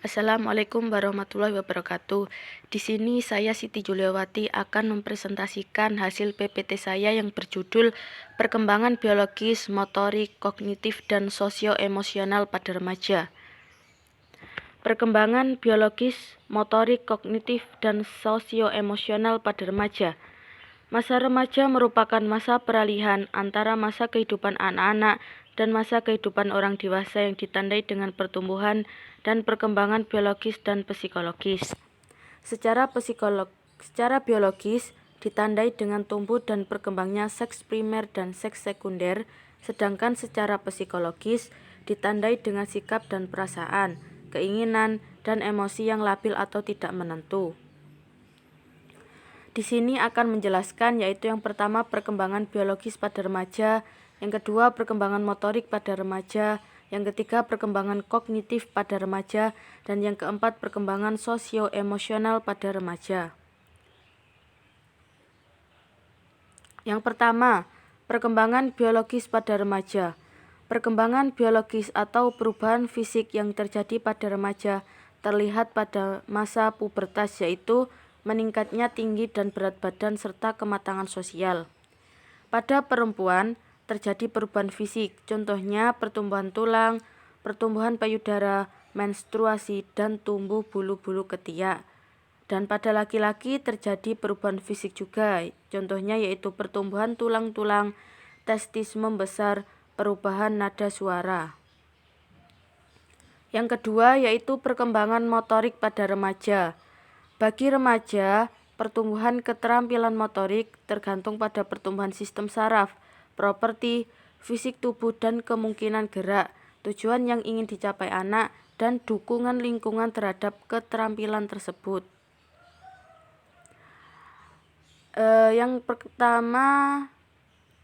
Assalamualaikum warahmatullahi wabarakatuh. Di sini saya Siti Juliawati akan mempresentasikan hasil PPT saya yang berjudul Perkembangan Biologis, Motorik, Kognitif, dan Sosio-Emosional pada Remaja. Perkembangan biologis, motorik, kognitif, dan sosio-emosional pada remaja. Masa remaja merupakan masa peralihan antara masa kehidupan anak-anak dan masa kehidupan orang dewasa yang ditandai dengan pertumbuhan dan perkembangan biologis dan psikologis. Secara biologis ditandai dengan tumbuh dan berkembangnya seks primer dan seks sekunder, sedangkan secara psikologis ditandai dengan sikap dan perasaan, keinginan, dan emosi yang labil atau tidak menentu. Di sini akan menjelaskan yaitu yang pertama perkembangan biologis pada remaja, yang kedua perkembangan motorik pada remaja, yang ketiga perkembangan kognitif pada remaja, dan yang keempat perkembangan sosio-emosional pada remaja. Yang pertama, perkembangan biologis pada remaja. Perkembangan biologis atau perubahan fisik yang terjadi pada remaja terlihat pada masa pubertas, yaitu meningkatnya tinggi dan berat badan serta kematangan sosial. Pada perempuan terjadi perubahan fisik, contohnya pertumbuhan tulang, pertumbuhan payudara, menstruasi, dan tumbuh bulu-bulu ketiak. Dan pada laki-laki terjadi perubahan fisik juga, contohnya yaitu pertumbuhan tulang-tulang, testis membesar, perubahan nada suara. Yang kedua yaitu perkembangan motorik pada remaja. Bagi remaja, pertumbuhan keterampilan motorik tergantung pada pertumbuhan sistem saraf, properti, fisik tubuh dan kemungkinan gerak, tujuan yang ingin dicapai anak, dan dukungan lingkungan terhadap keterampilan tersebut. Yang pertama,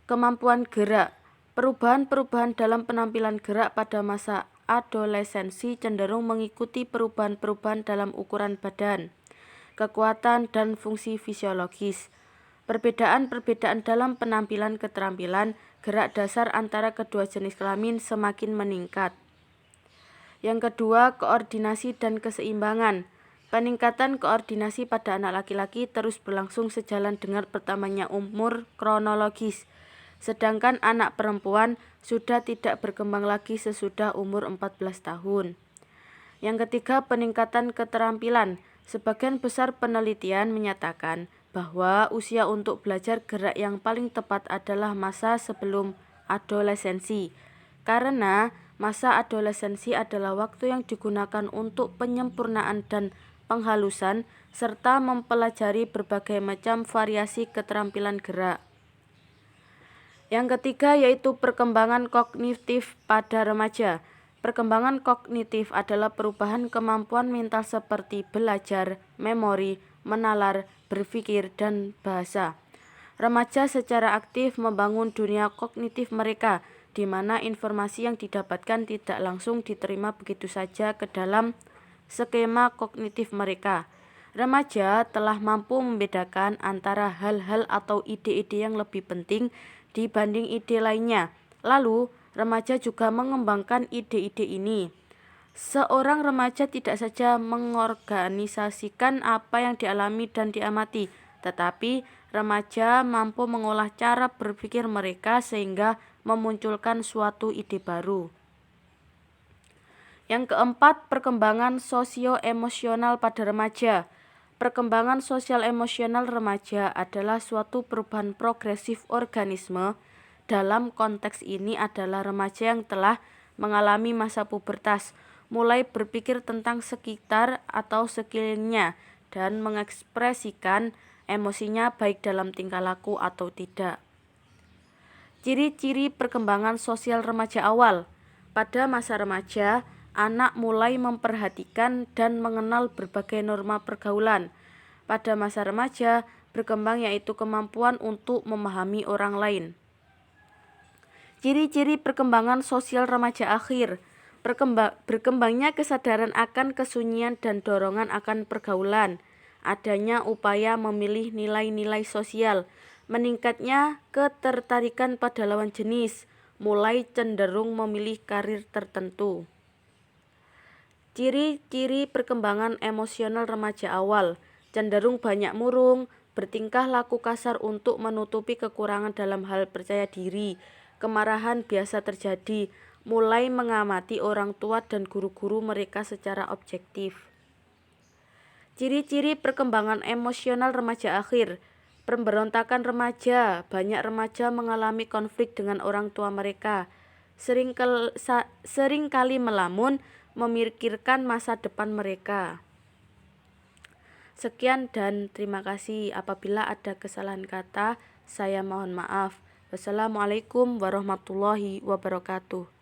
kemampuan gerak. Perubahan-perubahan dalam penampilan gerak pada masa adolescensi cenderung mengikuti perubahan-perubahan dalam ukuran badan, kekuatan, dan fungsi fisiologis. Perbedaan-perbedaan dalam penampilan keterampilan gerak dasar antara kedua jenis kelamin semakin meningkat. Yang kedua, koordinasi dan keseimbangan. Peningkatan koordinasi pada anak laki-laki terus berlangsung sejalan dengan pertamanya umur kronologis, sedangkan anak perempuan sudah tidak berkembang lagi sesudah umur 14 tahun. Yang ketiga, peningkatan keterampilan. Sebagian besar penelitian menyatakan bahwa usia untuk belajar gerak yang paling tepat adalah masa sebelum adolescensi, karena masa adolescensi adalah waktu yang digunakan untuk penyempurnaan dan penghalusan serta mempelajari berbagai macam variasi keterampilan gerak. Yang ketiga yaitu perkembangan kognitif pada remaja. Perkembangan kognitif adalah perubahan kemampuan mental seperti belajar, memori, menalar, berpikir, dan bahasa. Remaja secara aktif membangun dunia kognitif mereka, di mana informasi yang didapatkan tidak langsung diterima begitu saja ke dalam skema kognitif mereka. Remaja telah mampu membedakan antara hal-hal atau ide-ide yang lebih penting dibanding ide lainnya. Lalu, remaja juga mengembangkan ide-ide ini. Seorang remaja tidak saja mengorganisasikan apa yang dialami dan diamati, tetapi remaja mampu mengolah cara berpikir mereka sehingga memunculkan suatu ide baru. Yang keempat, perkembangan sosio-emosional pada remaja. Perkembangan sosial emosional remaja adalah suatu perubahan progresif organisme. Dalam konteks ini adalah remaja yang telah mengalami masa pubertas, mulai berpikir tentang sekitar atau sekelilingnya, dan mengekspresikan emosinya baik dalam tingkah laku atau tidak. Ciri-ciri perkembangan sosial remaja awal. Pada masa remaja, anak mulai memperhatikan dan mengenal berbagai norma pergaulan. Pada masa remaja, berkembang yaitu kemampuan untuk memahami orang lain. Ciri-ciri perkembangan sosial remaja akhir. Berkembangnya kesadaran akan kesunyian dan dorongan akan pergaulan. Adanya upaya memilih nilai-nilai sosial. Meningkatnya ketertarikan pada lawan jenis, mulai cenderung memilih karir tertentu. Ciri-ciri perkembangan emosional remaja awal: cenderung banyak murung, bertingkah laku kasar untuk menutupi kekurangan dalam hal percaya diri, kemarahan biasa terjadi, mulai mengamati orang tua dan guru-guru mereka secara objektif. Ciri-ciri perkembangan emosional remaja akhir: pemberontakan remaja, banyak remaja mengalami konflik dengan orang tua mereka, seringkali melamun, memikirkan masa depan mereka. Sekian dan terima kasih. Apabila ada kesalahan kata, saya mohon maaf. Wassalamualaikum warahmatullahi wabarakatuh.